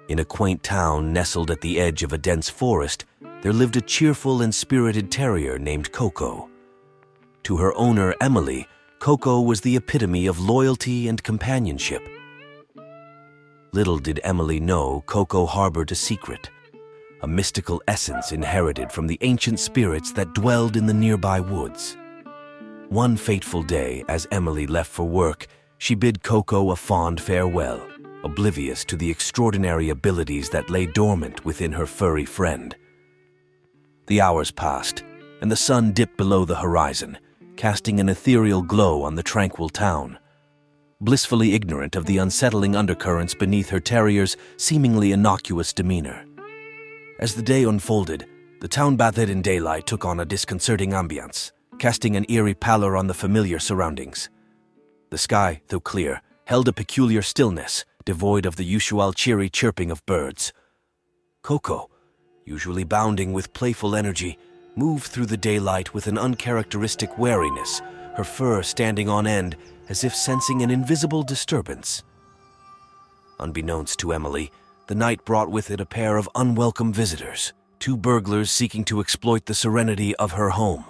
In a quaint town nestled at the edge of a dense forest, there lived a cheerful and spirited terrier named Coco. To her owner, Emily, Coco was the epitome of loyalty and companionship. Little did Emily know Coco harbored a secret, a mystical essence inherited from the ancient spirits that dwelled in the nearby woods. One fateful day, as Emily left for work, she bid Coco a fond farewell, oblivious to the extraordinary abilities that lay dormant within her furry friend. The hours passed, and the sun dipped below the horizon, casting an ethereal glow on the tranquil town. Blissfully ignorant of the unsettling undercurrents beneath her terrier's seemingly innocuous demeanor. As the day unfolded, the town bathed in daylight took on a disconcerting ambience, casting an eerie pallor on the familiar surroundings. The sky, though clear, held a peculiar stillness, devoid of the usual cheery chirping of birds. Coco, usually bounding with playful energy, moved through the daylight with an uncharacteristic wariness, her fur standing on end as if sensing an invisible disturbance. Unbeknownst to Emily, the night brought with it a pair of unwelcome visitors, two burglars seeking to exploit the serenity of her home.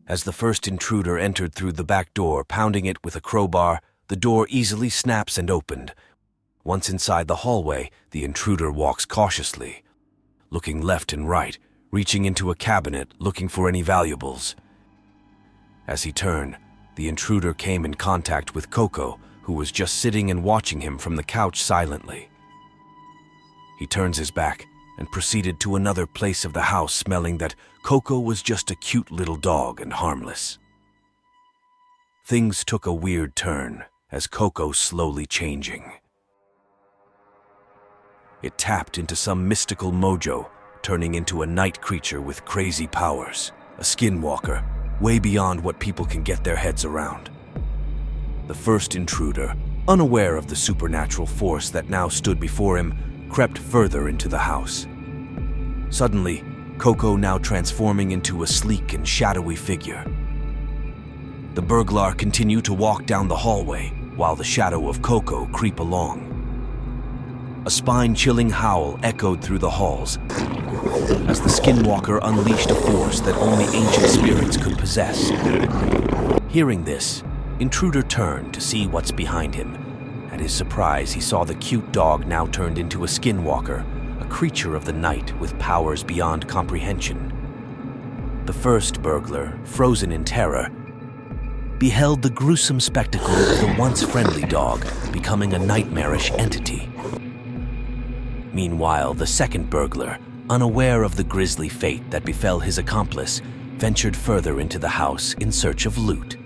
As the first intruder entered through the back door, pounding it with a crowbar, the door easily snaps and opened. Once inside the hallway, the intruder walks cautiously, looking left and right, reaching into a cabinet looking for any valuables. As he turned, the intruder came in contact with Coco, who was just sitting and watching him from the couch silently. He turns his back and proceeded to another place of the house, smelling that Coco was just a cute little dog and harmless. Things took a weird turn as Coco slowly changing. It tapped into some mystical mojo, turning into a night creature with crazy powers, a skinwalker, way beyond what people can get their heads around. The first intruder, unaware of the supernatural force that now stood before him, crept further into the house. Suddenly, Coco now transforming into a sleek and shadowy figure. The burglar continued to walk down the hallway, while the shadow of Coco creep along. A spine-chilling howl echoed through the halls as the Skinwalker unleashed a force that only ancient spirits could possess. Hearing this, intruder turned to see what's behind him. At his surprise, he saw the cute dog now turned into a Skinwalker, a creature of the night with powers beyond comprehension. The first burglar, frozen in terror, beheld the gruesome spectacle of the once friendly dog becoming a nightmarish entity. Meanwhile, the second burglar, unaware of the grisly fate that befell his accomplice, ventured further into the house in search of loot.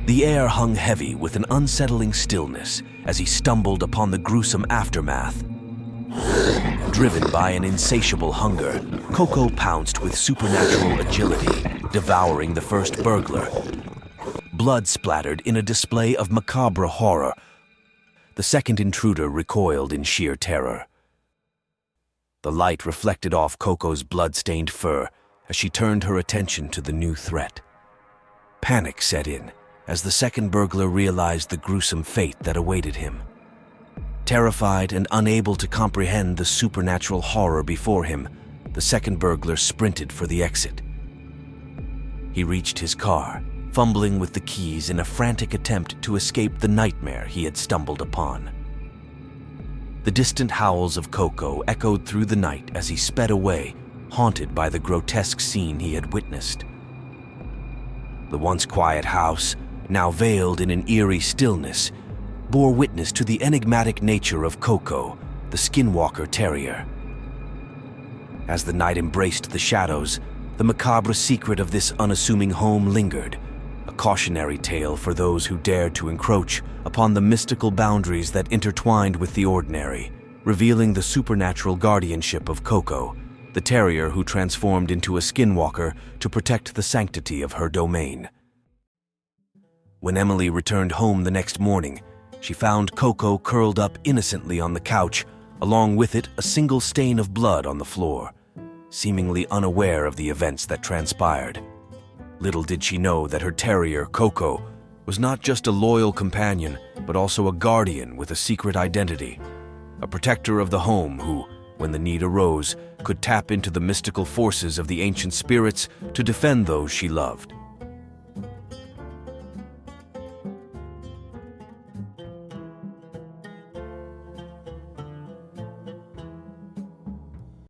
The air hung heavy with an unsettling stillness as he stumbled upon the gruesome aftermath. Driven by an insatiable hunger, Coco pounced with supernatural agility, devouring the first burglar. Blood splattered in a display of macabre horror. The second intruder recoiled in sheer terror. The light reflected off Coco's blood-stained fur as she turned her attention to the new threat. Panic set in as the second burglar realized the gruesome fate that awaited him. Terrified and unable to comprehend the supernatural horror before him, the second burglar sprinted for the exit. He reached his car, fumbling with the keys in a frantic attempt to escape the nightmare he had stumbled upon. The distant howls of Coco echoed through the night as he sped away, haunted by the grotesque scene he had witnessed. The once quiet house, now veiled in an eerie stillness, bore witness to the enigmatic nature of Coco, the Skinwalker terrier. As the night embraced the shadows, the macabre secret of this unassuming home lingered, a cautionary tale for those who dared to encroach upon the mystical boundaries that intertwined with the ordinary, revealing the supernatural guardianship of Coco, the terrier who transformed into a Skinwalker to protect the sanctity of her domain. When Emily returned home the next morning, she found Coco curled up innocently on the couch, along with it a single stain of blood on the floor, seemingly unaware of the events that transpired. Little did she know that her terrier, Coco, was not just a loyal companion, but also a guardian with a secret identity. a protector of the home who, when the need arose, could tap into the mystical forces of the ancient spirits to defend those she loved.